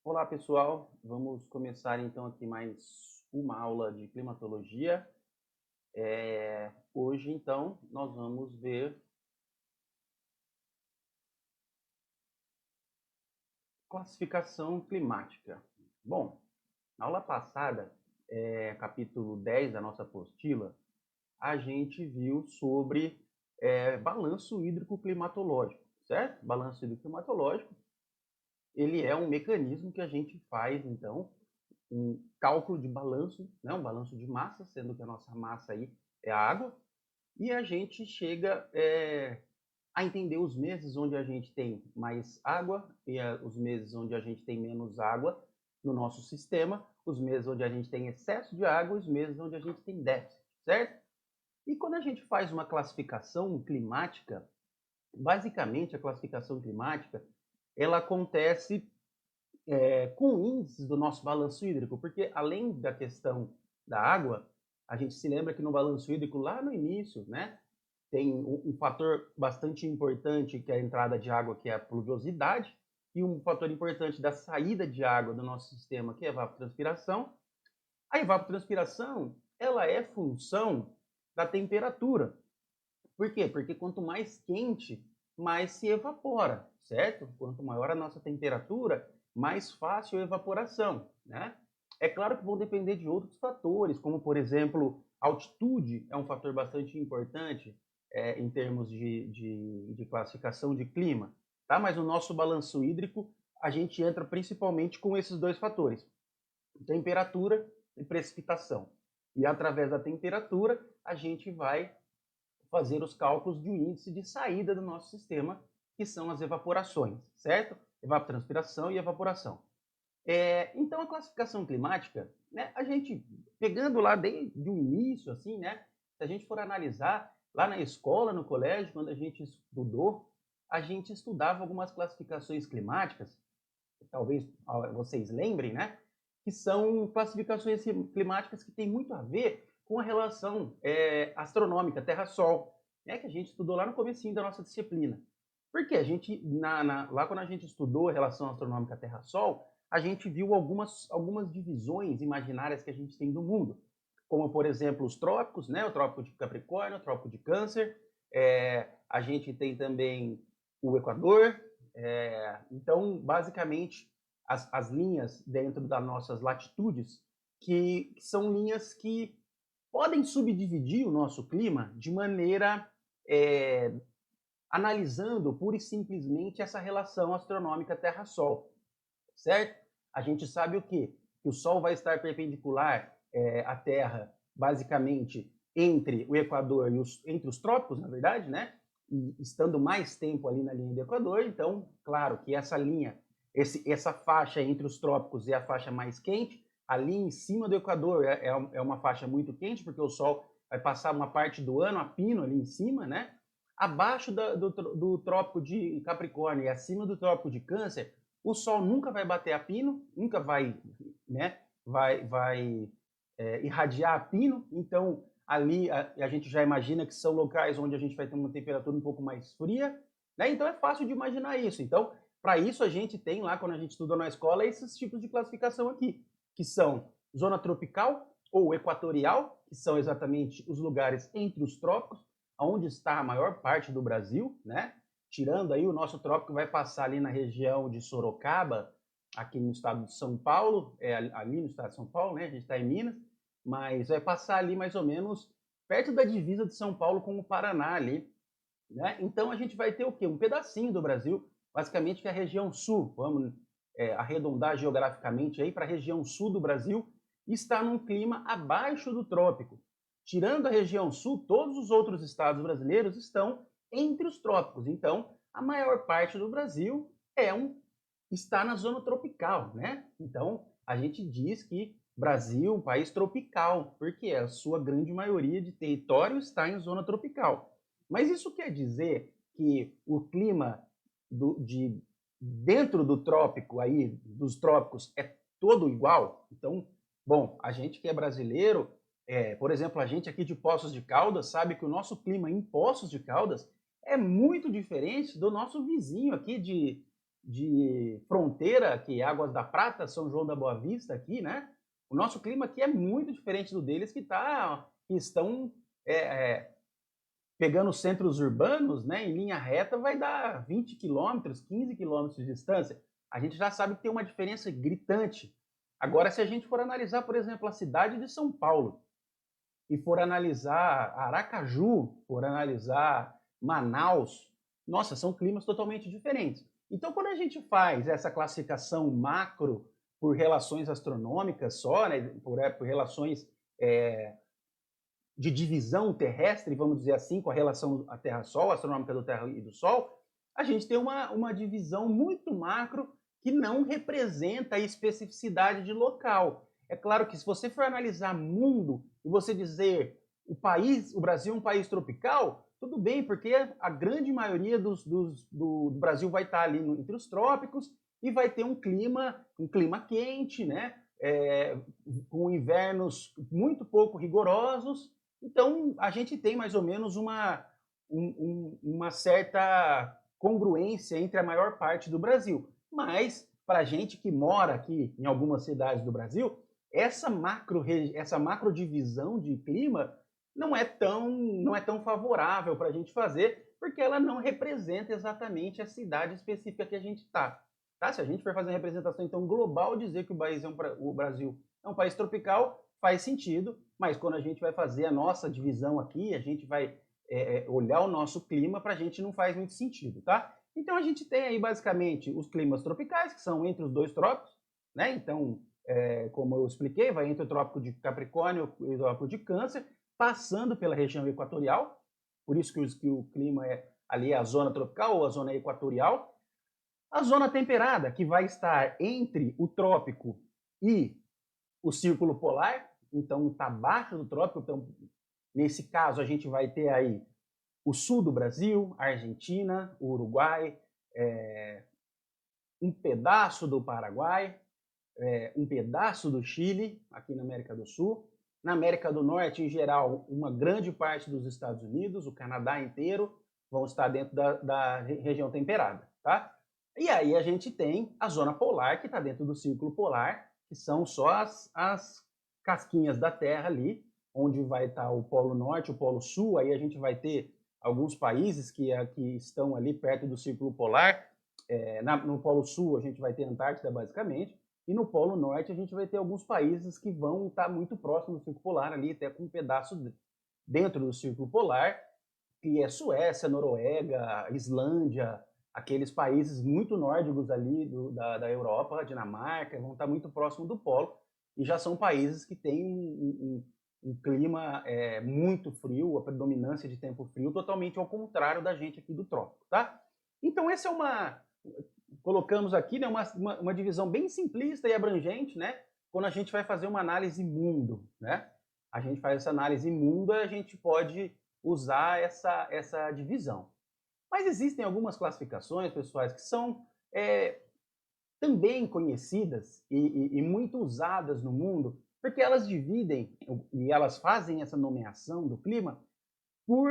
Olá, pessoal. Vamos começar então aqui mais uma aula de climatologia. Hoje, então, nós vamos ver classificação climática. Bom, na aula passada, capítulo 10 da nossa apostila, a gente viu sobre balanço hídrico climatológico, certo? Balanço hídrico climatológico, ele é um mecanismo que a gente faz, então, um cálculo de balanço, né, um balanço de massa, sendo que a nossa massa aí é a água, e a gente chega a entender os meses onde a gente tem mais água e os meses onde a gente tem menos água no nosso sistema, os meses onde a gente tem excesso de água e os meses onde a gente tem déficit, certo? E quando a gente faz uma classificação climática, basicamente a classificação climática ela acontece com índices do nosso balanço hídrico, porque além da questão da água, a gente se lembra que no balanço hídrico, lá no início, né, tem um fator bastante importante que é a entrada de água, que é a pluviosidade, e um fator importante da saída de água do nosso sistema, que é a evapotranspiração. A evapotranspiração, ela é função da temperatura. Por quê? Porque quanto mais quente, mais se evapora, certo? Quanto maior a nossa temperatura, mais fácil a evaporação, né? É claro que vão depender de outros fatores, como, por exemplo, altitude é um fator bastante importante em termos de classificação de clima, tá? Mas no nosso balanço hídrico, a gente entra principalmente com esses dois fatores, temperatura e precipitação. E através da temperatura, a gente vai fazer os cálculos de um índice de saída do nosso sistema, que são as evaporações, certo? Evapotranspiração e evaporação. Então, a classificação climática, né, a gente, pegando lá desde o início, assim, né, se a gente for analisar, lá na escola, no colégio, quando a gente estudou, a gente estudava algumas classificações climáticas, talvez vocês lembrem, né, que são classificações climáticas que têm muito a ver com a relação astronômica Terra-Sol, né, que a gente estudou lá no comecinho da nossa disciplina. Porque a gente, lá quando a gente estudou a relação astronômica Terra-Sol, a gente viu algumas divisões imaginárias que a gente tem do mundo, como, por exemplo, os trópicos, né, o trópico de Capricórnio, o trópico de Câncer, a gente tem também o Equador. Então, basicamente, as linhas dentro das nossas latitudes, que são linhas que podem subdividir o nosso clima de maneira analisando pura e simplesmente essa relação astronômica Terra-Sol, certo? A gente sabe o quê? Que o Sol vai estar perpendicular à Terra, basicamente, entre o Equador e entre os trópicos, na verdade, né? E estando mais tempo ali na linha do Equador, então, claro que essa linha, essa faixa entre os trópicos é a faixa mais quente, ali em cima do Equador é uma faixa muito quente, porque o Sol vai passar uma parte do ano a pino ali em cima, né? Abaixo do trópico de Capricórnio e acima do trópico de Câncer, o Sol nunca vai bater a pino, nunca vai, né, vai irradiar a pino, então ali a gente já imagina que são locais onde a gente vai ter uma temperatura um pouco mais fria, né? Então é fácil de imaginar isso. Então, para isso a gente tem lá, quando a gente estuda na escola, esses tipos de classificação aqui, que são zona tropical ou equatorial, que são exatamente os lugares entre os trópicos, onde está a maior parte do Brasil, né? Tirando aí o nosso trópico vai passar ali na região de Sorocaba, aqui no estado de São Paulo, ali no estado de São Paulo, né? A gente está em Minas, mas vai passar ali mais ou menos perto da divisa de São Paulo com o Paraná ali, né? Então a gente vai ter o quê? Um pedacinho do Brasil, basicamente que é a região sul, vamos arredondar geograficamente aí para a região sul do Brasil, está num clima abaixo do trópico. Tirando a região sul, todos os outros estados brasileiros estão entre os trópicos. Então, a maior parte do Brasil está na zona tropical, né? Então, a gente diz que Brasil é um país tropical, porque a sua grande maioria de território está em zona tropical. Mas isso quer dizer que o clima dentro do trópico aí, dos trópicos, é todo igual? Então, bom, a gente que é brasileiro, por exemplo, a gente aqui de Poços de Caldas sabe que o nosso clima em Poços de Caldas é muito diferente do nosso vizinho aqui de fronteira, que é Águas da Prata, São João da Boa Vista aqui, né? O nosso clima aqui é muito diferente do deles, que estão pegando os centros urbanos, né, em linha reta, vai dar 20 quilômetros, 15 quilômetros de distância. A gente já sabe que tem uma diferença gritante. Agora, se a gente for analisar, por exemplo, a cidade de São Paulo, e for analisar Aracaju, for analisar Manaus, nossa, são climas totalmente diferentes. Então, quando a gente faz essa classificação macro por relações astronômicas só, né, por relações de divisão terrestre, vamos dizer assim, com a relação a Terra-Sol, astronômica do Terra e do Sol, a gente tem uma divisão muito macro que não representa a especificidade de local. É claro que se você for analisar mundo e você dizer o Brasil é um país tropical, tudo bem, porque a grande maioria do Brasil vai estar ali entre os trópicos e vai ter um clima quente, né? Com invernos muito pouco rigorosos. Então, a gente tem mais ou menos uma certa congruência entre a maior parte do Brasil. Mas, para a gente que mora aqui em algumas cidades do Brasil, essa macro divisão de clima não é tão favorável para a gente fazer, porque ela não representa exatamente a cidade específica que a gente está. Tá? Se a gente for fazer uma representação então global, dizer que o Brasil é um país tropical, faz sentido, mas quando a gente vai fazer a nossa divisão aqui, a gente vai olhar o nosso clima, para a gente não faz muito sentido, tá? Então a gente tem aí basicamente os climas tropicais, que são entre os dois trópicos, né? Então, como eu expliquei, vai entre o trópico de Capricórnio e o trópico de Câncer, passando pela região equatorial, por isso que o clima ali é a zona tropical ou a zona equatorial. A zona temperada, que vai estar entre o trópico e o círculo polar, então está abaixo do trópico, então nesse caso a gente vai ter aí o sul do Brasil, a Argentina, o Uruguai, um pedaço do Paraguai, um pedaço do Chile, aqui na América do Sul. Na América do Norte, em geral, uma grande parte dos Estados Unidos, o Canadá inteiro, vão estar dentro da região temperada, tá? E aí a gente tem a zona polar, que está dentro do círculo polar, que são só as casquinhas da Terra ali, onde vai estar o Polo Norte, o Polo Sul, aí a gente vai ter alguns países que estão ali perto do círculo polar. No Polo Sul a gente vai ter a Antártida, basicamente, e no Polo Norte a gente vai ter alguns países que vão estar muito próximos do círculo polar ali, até com um pedaço dentro do círculo polar, que é Suécia, Noruega, Islândia, aqueles países muito nórdicos ali da Europa, Dinamarca, vão estar muito próximos do polo, e já são países que têm um clima muito frio, a predominância de tempo frio, totalmente ao contrário da gente aqui do trópico, tá? Então, essa colocamos aqui, né, uma divisão bem simplista e abrangente, né? Quando a gente vai fazer uma análise mundo, né? A gente faz essa análise mundo, a gente pode usar essa divisão. Mas existem algumas classificações, pessoais, que são também conhecidas e muito usadas no mundo, porque elas dividem e elas fazem essa nomeação do clima por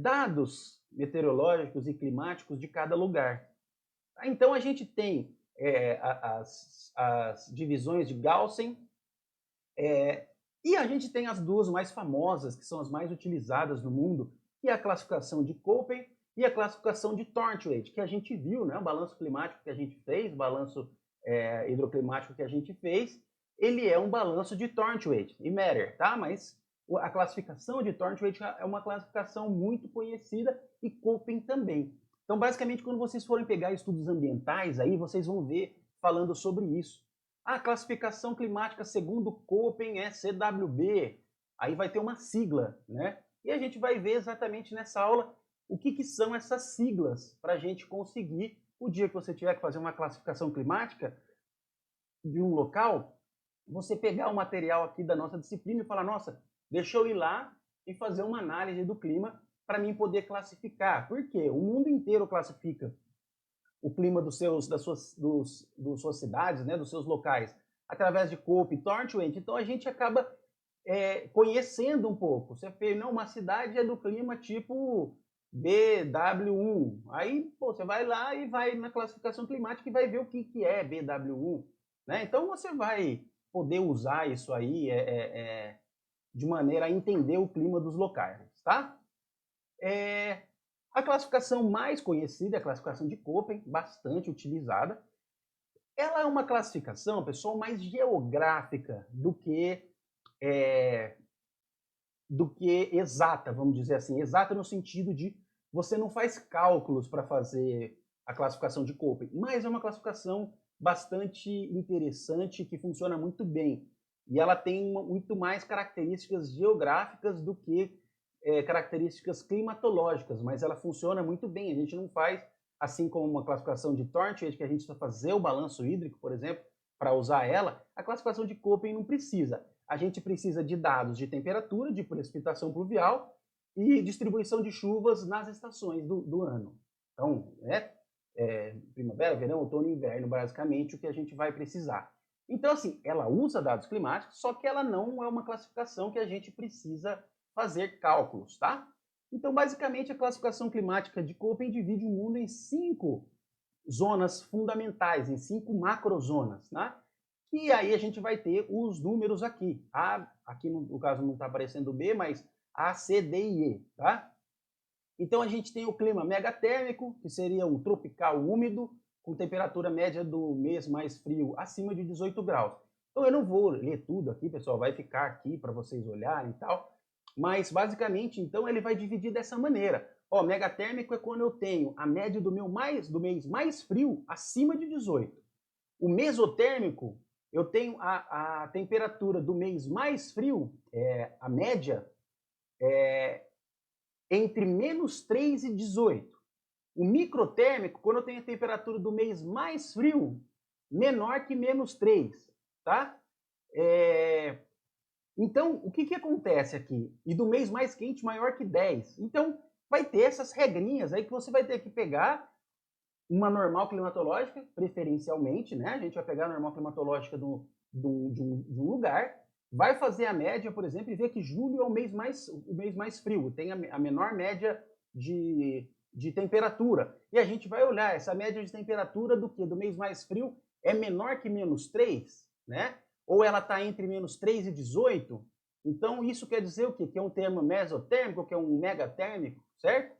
dados meteorológicos e climáticos de cada lugar. Então a gente tem as divisões de Gaussian, e a gente tem as duas mais famosas, que são as mais utilizadas no mundo, que é a classificação de Köppen e a classificação de Thornthwaite, que a gente viu, né? O balanço climático que a gente fez, o balanço hidroclimático que a gente fez, ele é um balanço de Thornthwaite e Metter, tá? Mas a classificação de Thornthwaite é uma classificação muito conhecida, e Köppen também. Então, basicamente, quando vocês forem pegar estudos ambientais, aí vocês vão ver falando sobre isso. A classificação climática segundo Köppen é CWB. Aí vai ter uma sigla, né? E a gente vai ver exatamente nessa aula o que são essas siglas, para a gente conseguir, o dia que você tiver que fazer uma classificação climática de um local, você pegar o material aqui da nossa disciplina e falar, nossa, deixa eu ir lá e fazer uma análise do clima para mim poder classificar. Por quê? O mundo inteiro classifica o clima das suas cidades, né, dos seus locais, através de Köppen e Thornthwaite. Então a gente acaba conhecendo um pouco. Você vê, não, uma cidade é do clima tipo BW1. Aí, pô, você vai lá e vai na classificação climática e vai ver o que é BW1. Né? Então, você vai poder usar isso aí de maneira a entender o clima dos locais, tá? A classificação mais conhecida é a classificação de Köppen, bastante utilizada. Ela é uma classificação, pessoal, mais geográfica do que exata, vamos dizer assim. Exata no sentido de você não faz cálculos para fazer a classificação de Köppen, mas é uma classificação bastante interessante que funciona muito bem. E ela tem muito mais características geográficas do que características climatológicas, mas ela funciona muito bem. A gente não faz, assim como uma classificação de Thornton, que a gente precisa fazer o balanço hídrico, por exemplo, para usar ela, a classificação de Köppen não precisa. A gente precisa de dados de temperatura, de precipitação pluvial e distribuição de chuvas nas estações do ano. Então, primavera, verão, outono e inverno, basicamente, o que a gente vai precisar. Então, assim, ela usa dados climáticos, só que ela não é uma classificação que a gente precisa fazer cálculos, tá? Então, basicamente, a classificação climática de Köppen divide o mundo em 5 zonas fundamentais, em 5 macrozonas, né? E aí a gente vai ter os números aqui. Aqui no caso não está aparecendo o B, mas A, C, D e E, tá? Então a gente tem o clima megatérmico, que seria um tropical úmido, com temperatura média do mês mais frio acima de 18 graus. Então eu não vou ler tudo aqui, pessoal, vai ficar aqui para vocês olharem e tal. Mas basicamente, então, ele vai dividir dessa maneira. Ó, megatérmico é quando eu tenho a média do mês mais frio acima de 18. O mesotérmico, eu tenho a temperatura do mês mais frio, a média, entre menos 3 e 18. O microtérmico, quando eu tenho a temperatura do mês mais frio, menor que menos 3, tá? Então, o que acontece aqui? E do mês mais quente, maior que 10. Então, vai ter essas regrinhas aí que você vai ter que pegar uma normal climatológica, preferencialmente, né? A gente vai pegar a normal climatológica de um lugar, vai fazer a média, por exemplo, e ver que julho é o mês mais frio, tem a menor média de temperatura. E a gente vai olhar essa média de temperatura do que? Do mês mais frio é menor que menos 3, né? Ou ela está entre menos 3 e 18. Então, isso quer dizer o quê? Que é um termo mesotérmico, que é um megatérmico, certo?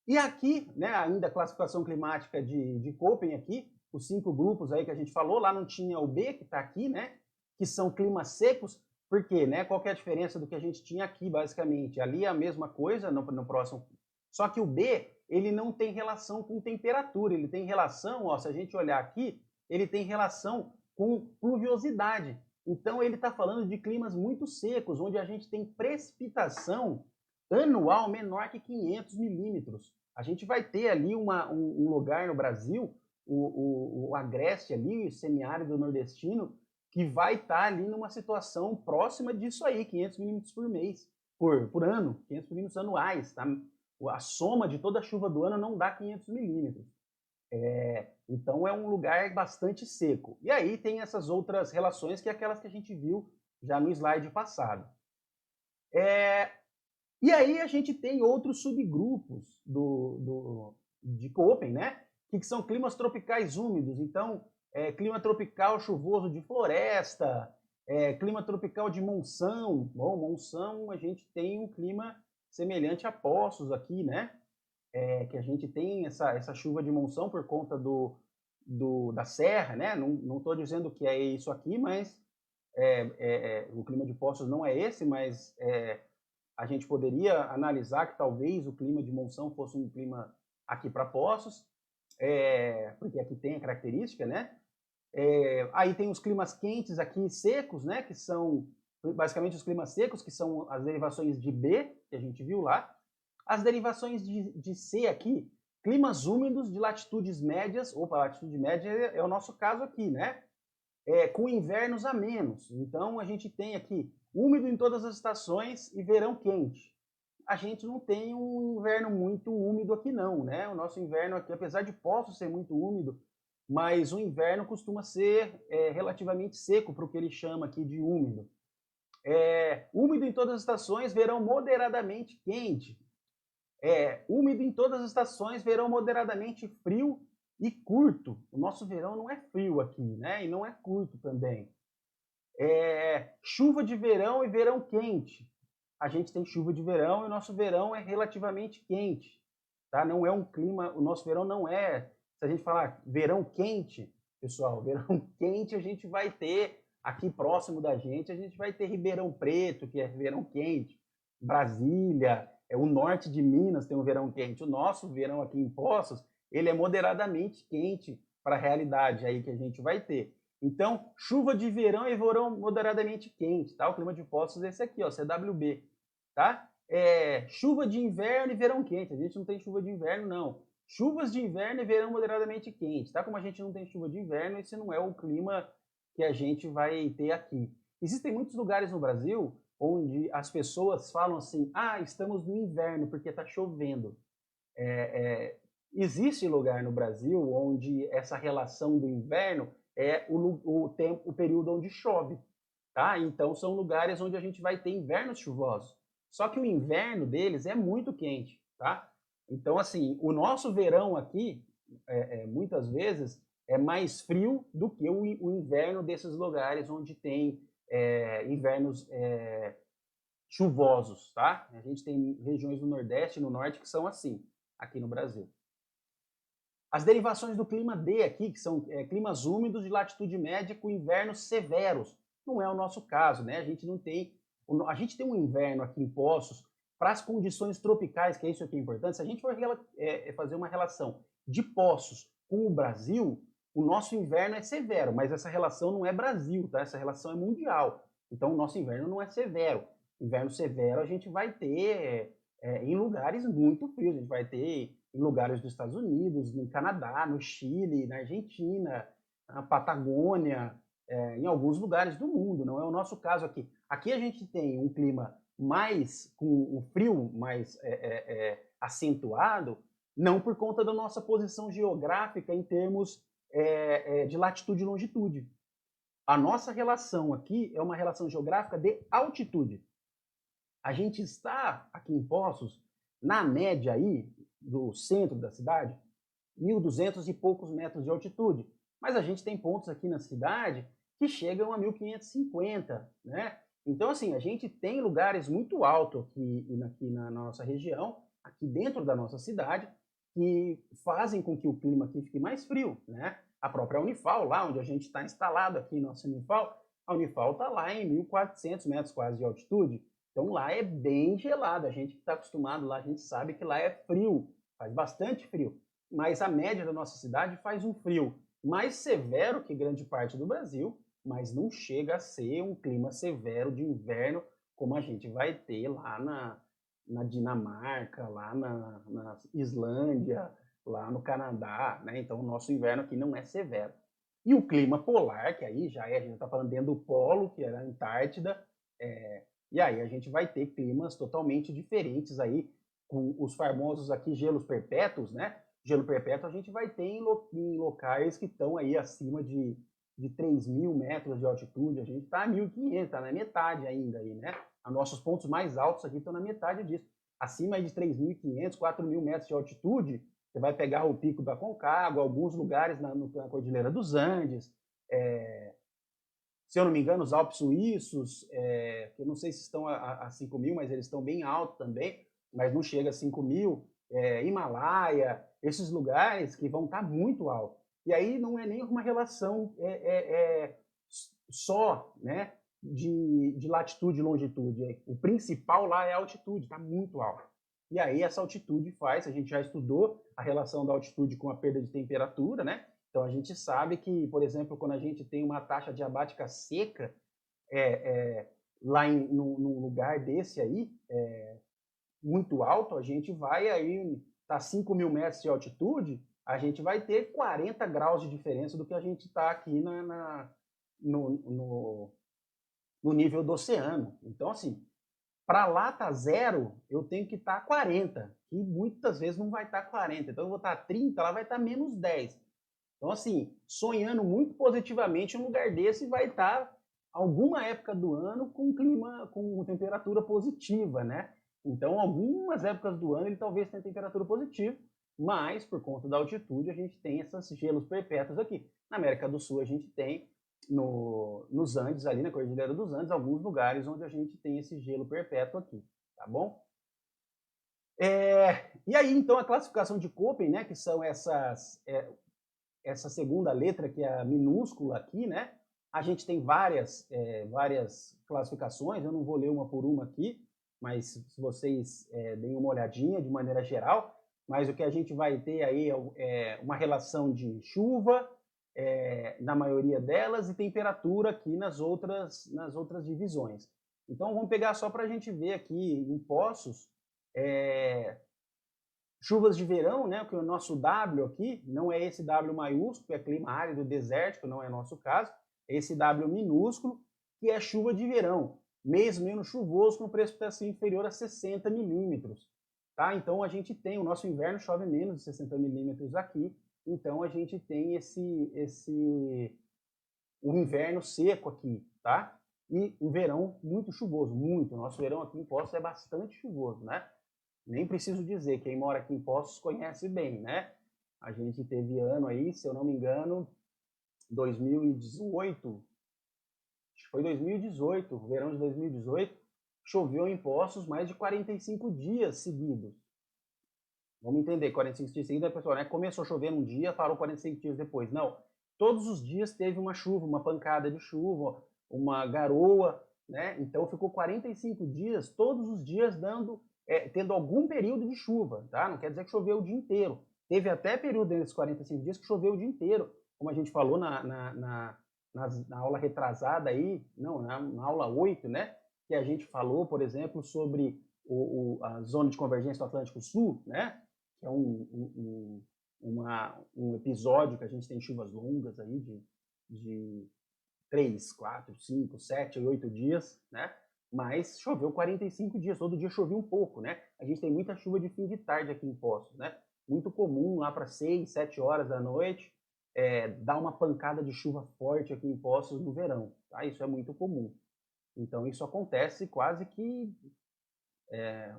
E aqui, né, ainda a classificação climática de Köppen aqui, os 5 grupos aí que a gente falou, lá não tinha o B, que está aqui, né, que são climas secos. Por quê? Né? Qual que é a diferença do que a gente tinha aqui, basicamente? Ali é a mesma coisa no próximo. Só que o B, ele não tem relação com temperatura, ele tem relação, ó, se a gente olhar aqui, ele tem relação com pluviosidade. Então, ele está falando de climas muito secos, onde a gente tem precipitação anual menor que 500 milímetros. A gente vai ter ali um lugar no Brasil, o Agreste ali, o semiárido nordestino, que vai estar ali numa situação próxima disso aí, 500 milímetros por mês, por ano, 500 milímetros anuais, tá? A soma de toda a chuva do ano não dá 500 milímetros. Então é um lugar bastante seco. E aí tem essas outras relações que é aquelas que a gente viu já no slide passado. E aí a gente tem outros subgrupos de Köppen, né? Que são climas tropicais úmidos. Então, clima tropical chuvoso de floresta, clima tropical de monção. Bom, monção a gente tem um clima semelhante a Poços aqui, né? Que a gente tem essa chuva de monção por conta da serra, né? Não estou dizendo que é isso aqui, mas o clima de Poços não é esse, mas a gente poderia analisar que talvez o clima de monção fosse um clima aqui para Poços, porque aqui tem a característica, né? Aí tem os climas quentes aqui secos, né? Que são basicamente os climas secos, que são as derivações de B, que a gente viu lá. As derivações de C aqui, climas úmidos de latitudes médias, latitude média é o nosso caso aqui, né? Com invernos a menos. Então a gente tem aqui úmido em todas as estações e verão quente. A gente não tem um inverno muito úmido aqui não, né? O nosso inverno aqui, apesar de Poços ser muito úmido, mas o inverno costuma ser relativamente seco para o que ele chama aqui de úmido. Úmido em todas as estações, verão moderadamente quente. Úmido em todas as estações, verão moderadamente frio e curto. O nosso verão não é frio aqui, né? E não é curto também. Chuva de verão e verão quente. A gente tem chuva de verão e o nosso verão é relativamente quente, tá? Não é um clima, o nosso verão não é, se a gente falar verão quente, pessoal, verão quente a gente vai ter aqui próximo da gente, a gente vai ter Ribeirão Preto, que é verão quente, Brasília, o norte de Minas tem um verão quente. O nosso verão aqui em Poços, ele é moderadamente quente para a realidade aí que a gente vai ter. Então, chuva de verão e verão moderadamente quente, tá? O clima de Poços é esse aqui, ó, CWB, tá? Chuva de inverno e verão quente. A gente não tem chuva de inverno, não. Chuvas de inverno e verão moderadamente quente, tá? Como a gente não tem chuva de inverno, esse não é o clima que a gente vai ter aqui. Existem muitos lugares no Brasil onde as pessoas falam assim, estamos no inverno porque está chovendo. Existe lugar no Brasil onde essa relação do inverno é o período onde chove, tá? Então são lugares onde a gente vai ter invernos chuvosos. Só que o inverno deles é muito quente, tá? Então assim, o nosso verão aqui, muitas vezes é mais frio do que o inverno desses lugares onde tem invernos chuvosos, tá? A gente tem regiões do Nordeste e no Norte que são assim, aqui no Brasil. As derivações do clima D aqui, que são climas úmidos de latitude média com invernos severos. Não é o nosso caso, né? A gente tem um inverno aqui em Poços para as condições tropicais, que é isso aqui é importante. Se a gente for fazer uma relação de Poços com o Brasil, o nosso inverno é severo, mas essa relação não é Brasil, tá? Essa relação é mundial. Então o nosso inverno não é severo. Inverno severo a gente vai ter em lugares muito frios. A gente vai ter em lugares dos Estados Unidos, no Canadá, no Chile, na Argentina, na Patagônia, em alguns lugares do mundo. Não é o nosso caso aqui. Aqui a gente tem um clima com um frio mais acentuado, não por conta da nossa posição geográfica em termos de latitude e longitude. A nossa relação aqui é uma relação geográfica de altitude. A gente está aqui em Poços, na média aí, do centro da cidade, 1.200 e poucos metros de altitude. Mas a gente tem pontos aqui na cidade que chegam a 1.550, né? Então, assim, a gente tem lugares muito altos aqui na nossa região, aqui dentro da nossa cidade, que fazem com que o clima aqui fique mais frio, né? A própria Unifal, lá onde a gente está instalado aqui, nossa Unifal, a Unifal está lá em 1.400 metros quase de altitude. Então lá é bem gelado. A gente que está acostumado lá, a gente sabe que lá é frio, faz bastante frio. Mas a média da nossa cidade faz um frio mais severo que grande parte do Brasil, mas não chega a ser um clima severo de inverno como a gente vai ter lá na Dinamarca, lá na Islândia, lá no Canadá, né? Então o nosso inverno aqui não é severo. E o clima polar, que aí a gente está falando dentro do polo, que é a Antártida, e aí a gente vai ter climas totalmente diferentes aí, com os famosos aqui gelos perpétuos, né? Gelo perpétuo a gente vai ter em locais que estão aí acima de 3.000 metros de altitude. A gente está a 1.500, está na metade ainda aí, né? Os nossos pontos mais altos aqui estão na metade disso. Acima de 3.500, 4.000 metros de altitude, você vai pegar o Pico da Concagua, alguns lugares na Cordilheira dos Andes, se eu não me engano, os Alpes suíços, eu não sei se estão a 5.000, mas eles estão bem altos também, mas não chega a 5.000. Himalaia, esses lugares que vão estar muito altos. E aí não é nem uma relação só, né, de latitude e longitude. O principal lá é a altitude, está muito alto. E aí essa altitude a gente já estudou a relação da altitude com a perda de temperatura, né? Então a gente sabe que, por exemplo, quando a gente tem uma taxa diabática seca, lá num lugar desse aí, muito alto, a gente vai aí, tá 5.000 metros de altitude, a gente vai ter 40 graus de diferença do que a gente está aqui no nível do oceano. Então, assim, para lá tá zero, eu tenho que estar 40, que muitas vezes não vai estar 40. Então, eu vou estar 30, lá vai estar menos 10. Então, assim, sonhando muito positivamente, um lugar desse vai estar alguma época do ano com clima, com temperatura positiva, né? Então, algumas épocas do ano ele talvez tenha temperatura positiva, mas por conta da altitude a gente tem esses gelos perpétuos aqui. Na América do Sul a gente tem nos Andes, ali na Cordilheira dos Andes, alguns lugares onde a gente tem esse gelo perpétuo aqui, tá bom? E aí, então, a classificação de Köppen, né, que são essa segunda letra, que é a minúscula aqui, né? A gente tem várias classificações, eu não vou ler uma por uma aqui, mas se vocês deem uma olhadinha de maneira geral, mas o que a gente vai ter aí é uma relação de chuva, na maioria delas, e temperatura aqui nas outras divisões. Então, vamos pegar só para a gente ver aqui em Poços, chuvas de verão, né, que o nosso W aqui, não é esse W maiúsculo, que é clima árido desértico, não é nosso caso, é esse W minúsculo, que é chuva de verão, mês menos chuvoso, com precipitação inferior a 60 milímetros. Tá? Então, a gente tem, o nosso inverno chove menos de 60 milímetros aqui, então a gente tem o inverno seco aqui, tá? E um verão muito chuvoso, muito. Nosso verão aqui em Poços é bastante chuvoso, né? Nem preciso dizer, quem mora aqui em Poços conhece bem, né? A gente teve ano aí, se eu não me engano, 2018, acho que foi 2018, verão de 2018, choveu em Poços mais de 45 dias seguidos. Vamos entender, 45 dias seguidos, a pessoa, né, começou a chover um dia, parou 45 dias depois. Não, todos os dias teve uma chuva, uma pancada de chuva, uma garoa, né? Então ficou 45 dias, todos os dias tendo algum período de chuva, tá? Não quer dizer que choveu o dia inteiro. Teve até período desses 45 dias que choveu o dia inteiro, como a gente falou na aula retrasada aí, não, na aula 8, né? Que a gente falou, por exemplo, sobre a zona de convergência do Atlântico Sul, né? Que é um episódio que a gente tem chuvas longas aí de 3, 4, 5, 7, 8 dias, né? Mas choveu 45 dias, todo dia chovia um pouco, né? A gente tem muita chuva de fim de tarde aqui em Poços, né? Muito comum lá para 6, 7 horas da noite, dar uma pancada de chuva forte aqui em Poços no verão, tá? Isso é muito comum. Então isso acontece quase que,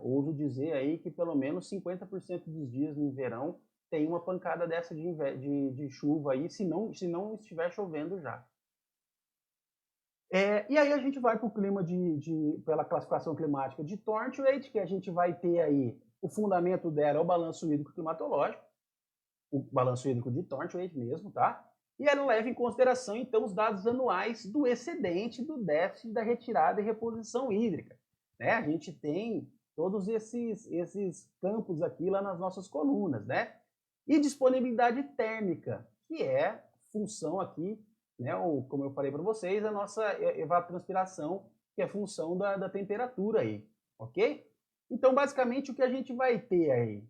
ouso dizer aí que pelo menos 50% dos dias no verão tem uma pancada dessa de chuva aí, se não estiver chovendo já. E aí a gente vai para o clima pela classificação climática de Thornthwaite, que a gente vai ter aí, o fundamento dela é o balanço hídrico climatológico, o balanço hídrico de Thornthwaite mesmo, tá? E ela leva em consideração, então, os dados anuais do excedente, do déficit, da retirada e reposição hídrica. Né? A gente tem todos esses campos aqui lá nas nossas colunas, né? E disponibilidade térmica, que é função aqui, né, como eu falei para vocês, a nossa evapotranspiração, que é função da temperatura aí, ok? Então, basicamente, o que a gente vai ter aí,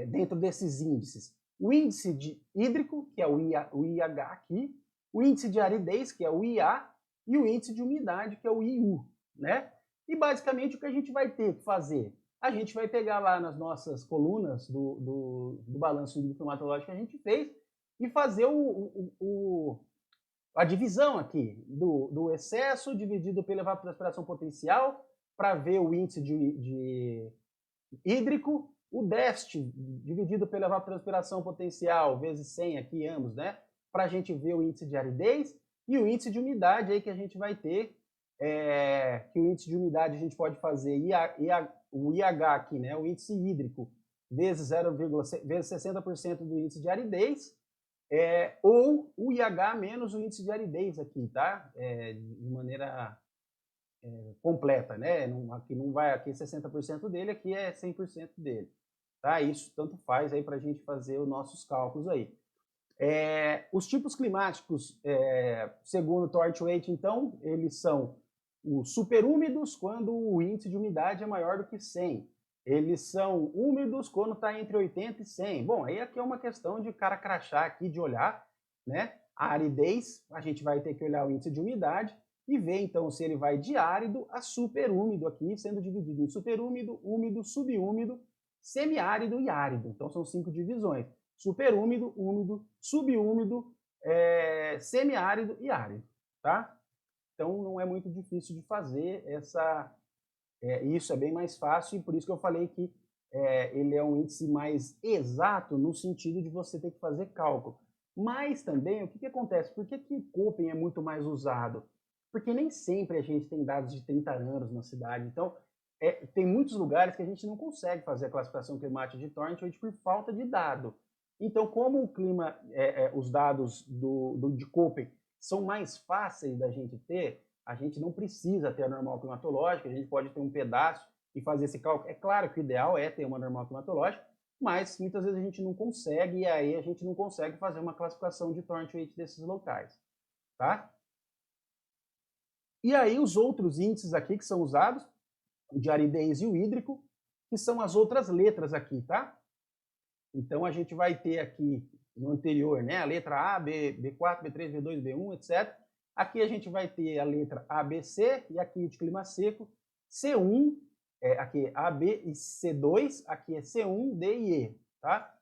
dentro desses índices, o índice hídrico, que é o IH aqui, o índice de aridez, que é o IA, e o índice de umidade, que é o IU, né? E basicamente o que a gente vai ter que fazer? A gente vai pegar lá nas nossas colunas do balanço hídrico-climatológico que a gente fez e fazer a divisão aqui do excesso dividido pela evapotranspiração potencial para ver o índice de hídrico, o déficit dividido pela evapotranspiração potencial vezes 100 aqui ambos, né? Para a gente ver o índice de aridez e o índice de umidade aí que a gente vai ter, que o índice de umidade a gente pode fazer o IH aqui, né? O índice hídrico vezes vezes 60% do índice de aridez, ou o IH menos o índice de aridez aqui, tá? De maneira completa, né? Aqui não vai, aqui 60% dele, aqui é 100% dele. Tá? Isso tanto faz aí para a gente fazer os nossos cálculos aí. Os tipos climáticos, segundo Thornthwaite, então, eles são os superúmidos quando o índice de umidade é maior do que 100. Eles são úmidos quando está entre 80 e 100. Bom, aí aqui é uma questão de cara crachá aqui, de olhar, né? A aridez, a gente vai ter que olhar o índice de umidade e ver, então, se ele vai de árido a superúmido aqui, sendo dividido em superúmido, úmido, subúmido, semiárido e árido. Então, são 5 divisões. Superúmido, úmido, subúmido, semiárido e árido, tá? Então, não é muito difícil de fazer isso, é bem mais fácil, e por isso que eu falei que ele é um índice mais exato no sentido de você ter que fazer cálculo. Mas também, o que acontece? Por que o Köppen é muito mais usado? Porque nem sempre a gente tem dados de 30 anos na cidade. Então, tem muitos lugares que a gente não consegue fazer a classificação climática de Thornton por falta de dado. Então, como o clima, os dados de Köppen são mais fáceis da gente ter, a gente não precisa ter a normal climatológica, a gente pode ter um pedaço e fazer esse cálculo. É claro que o ideal é ter uma normal climatológica, mas muitas vezes a gente não consegue, e aí a gente não consegue fazer uma classificação de Thornton desses locais, tá? E aí os outros índices aqui que são usados, o de aridez e o hídrico, que são as outras letras aqui, tá? Então a gente vai ter aqui no anterior, né, a letra A, B, B4, B3, B2, B1, etc. Aqui a gente vai ter a letra A, B, C, e aqui de clima seco, C1, aqui A, B e C2, aqui é C1, D e E, tá?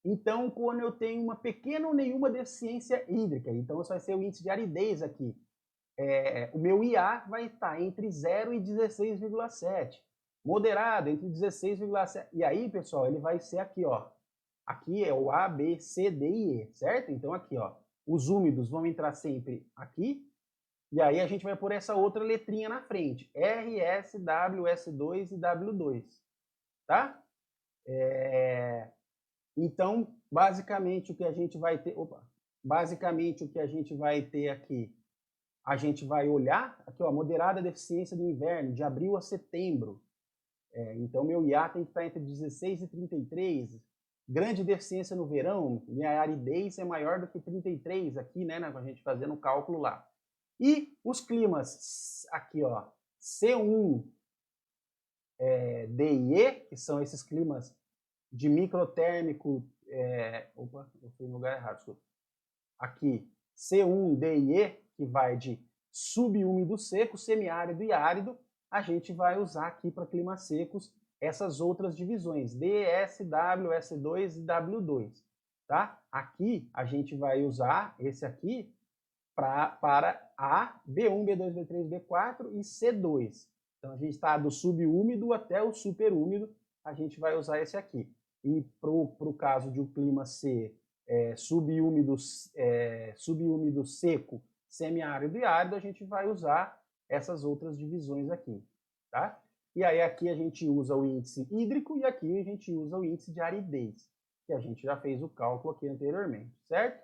Então, quando eu tenho uma pequena ou nenhuma deficiência hídrica, então isso vai ser o índice de aridez aqui. O meu IA vai estar entre 0 e 16,7. Moderado, entre 16,7. E aí, pessoal, ele vai ser aqui, ó. Aqui é o A, B, C, D e E, certo? Então, aqui, ó. Os úmidos vão entrar sempre aqui. E aí a gente vai pôr essa outra letrinha na frente. R, S, W, S2 e W2. Tá? Então, basicamente, o que a gente vai ter... Basicamente, o que a gente vai ter aqui, a gente vai olhar, aqui, ó, moderada deficiência do inverno, de abril a setembro. Então, meu IA tem que estar entre 16 e 33. Grande deficiência no verão, minha aridez é maior do que 33 aqui, né, a gente fazendo o cálculo lá. E os climas, aqui, ó, C1, D e E, que são esses climas de microtérmico, opa, eu fui no lugar errado, desculpa. Aqui, C1, D e E, que vai de subúmido seco, semiárido e árido, a gente vai usar aqui para climas secos essas outras divisões, D, S, W, S2 e W2. Tá? Aqui a gente vai usar esse aqui para A, B1, B2, B3, B4 e C2. Então a gente está do subúmido até o superúmido, a gente vai usar esse aqui. E para o caso de o clima ser subúmido seco, semiárido e árido, a gente vai usar essas outras divisões aqui, tá? E aí aqui a gente usa o índice hídrico e aqui a gente usa o índice de aridez, que a gente já fez o cálculo aqui anteriormente, certo?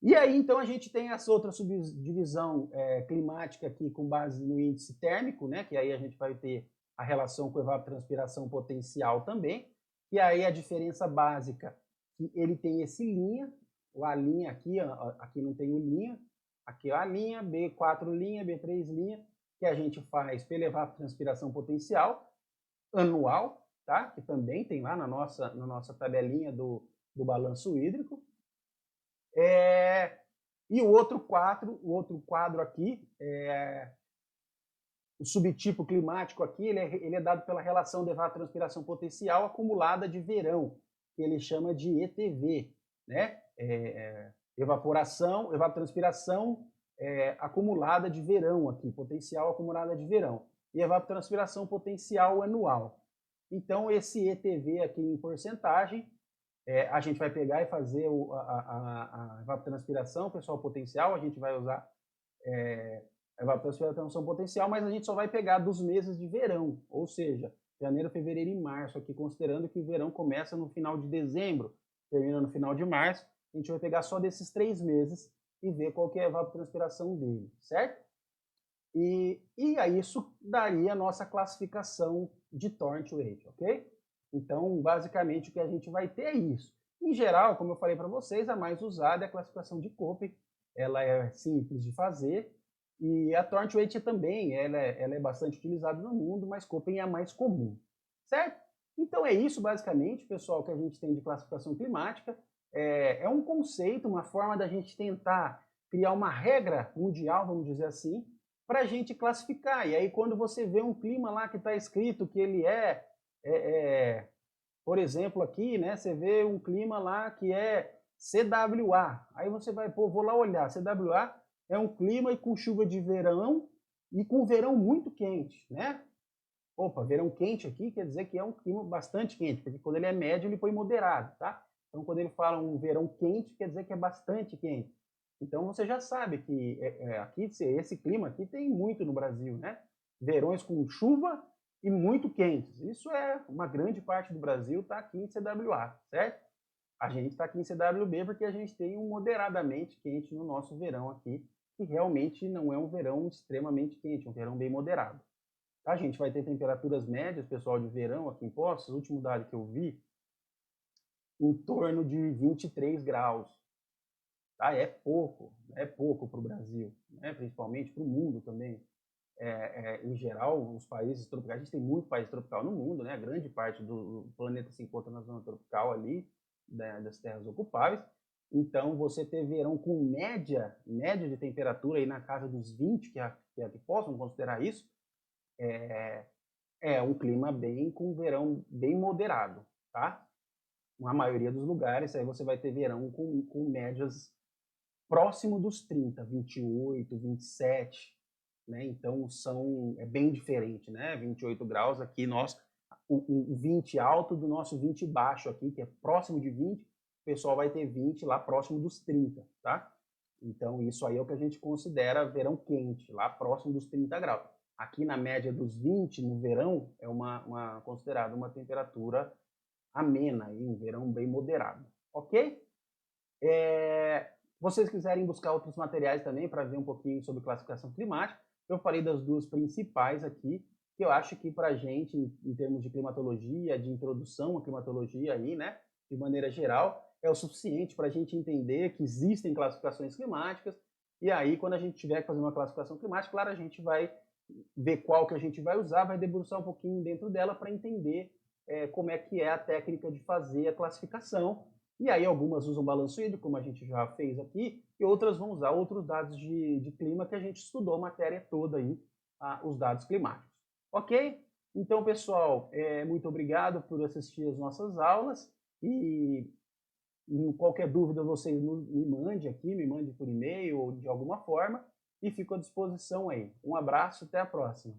E aí, então, a gente tem essa outra subdivisão climática aqui com base no índice térmico, né? Que aí a gente vai ter a relação com evapotranspiração potencial também. E aí a diferença básica, que ele tem esse linha, o A linha aqui, ó, aqui não tem o linha, aqui A linha, B4 linha, B3 linha, que a gente faz pela evapotranspiração potencial anual, tá? Que também tem lá na nossa tabelinha do balanço hídrico. E o outro quadro aqui, o subtipo climático aqui, ele é dado pela relação de evapotranspiração potencial acumulada de verão, que ele chama de ETV, né? Evapotranspiração acumulada de verão aqui, potencial acumulada de verão, e evapotranspiração potencial anual. Então, esse ETV aqui em porcentagem, a gente vai pegar e fazer a evapotranspiração, pessoal, potencial, a gente vai usar a evapotranspiração potencial, mas a gente só vai pegar dos meses de verão, ou seja, janeiro, fevereiro e março, aqui considerando que o verão começa no final de dezembro, termina no final de março, a gente vai pegar só desses 3 meses e ver qual que é a evapotranspiração dele, certo? E aí isso daria a nossa classificação de Thornton Rate, ok? Então, basicamente, o que a gente vai ter é isso. Em geral, como eu falei para vocês, a mais usada é a classificação de Köppen. Ela é simples de fazer. E a Thornton Rate também, ela é bastante utilizada no mundo, mas Köppen é a mais comum. Certo? Então é isso, basicamente, pessoal, que a gente tem de classificação climática. É um conceito, uma forma da gente tentar criar uma regra mundial, vamos dizer assim, para a gente classificar. E aí, quando você vê um clima lá que está escrito que ele por exemplo, aqui, né, você vê um clima lá que é CWA. Aí você vai, pô, vou lá olhar. CWA é um clima e com chuva de verão e com verão muito quente, né? Opa, verão quente aqui quer dizer que é um clima bastante quente, porque quando ele é médio, ele põe moderado, tá? Então, quando ele fala um verão quente, quer dizer que é bastante quente. Então, você já sabe que aqui esse clima aqui tem muito no Brasil, né? Verões com chuva e muito quentes. Isso é uma grande parte do Brasil está aqui em CWA, certo? A gente está aqui em CWB porque a gente tem um moderadamente quente no nosso verão aqui, que realmente não é um verão extremamente quente, é um verão bem moderado. A gente vai ter temperaturas médias, pessoal, de verão aqui em Poços, o último dado que eu vi, em torno de 23 graus. Tá? É pouco para o Brasil, né? Principalmente para o mundo também. Em geral, os países tropicais, a gente tem muito país tropical no mundo, né? A grande parte do planeta se encontra na zona tropical ali, das terras ocupáveis. Então, você ter verão com média de temperatura aí na casa dos 20, que possam considerar isso, é um clima bem com verão bem moderado, tá? Na maioria dos lugares, aí você vai ter verão com médias próximo dos 30, 28, 27, né? Então é bem diferente, né? 28 graus aqui, o 20 alto do nosso 20 baixo aqui, que é próximo de 20, o pessoal vai ter 20 lá próximo dos 30, tá? Então isso aí é o que a gente considera verão quente, lá próximo dos 30 graus. Aqui na média dos 20 no verão é considerada uma temperatura amena, um verão bem moderado, ok? Vocês quiserem buscar outros materiais também para ver um pouquinho sobre classificação climática, eu falei das duas principais aqui, que eu acho que para a gente, em termos de climatologia, de introdução à climatologia aí, né, de maneira geral, é o suficiente para a gente entender que existem classificações climáticas, e aí quando a gente tiver que fazer uma classificação climática, claro, a gente vai ver qual que a gente vai usar, vai debruçar um pouquinho dentro dela para entender como é que é a técnica de fazer a classificação. E aí algumas usam balanço hídrico, como a gente já fez aqui, e outras vão usar outros dados de clima que a gente estudou a matéria toda aí, os dados climáticos. Ok? Então, pessoal, muito obrigado por assistir as nossas aulas e qualquer dúvida você me mande aqui, me mande por e-mail ou de alguma forma e fico à disposição aí. Um abraço, até a próxima.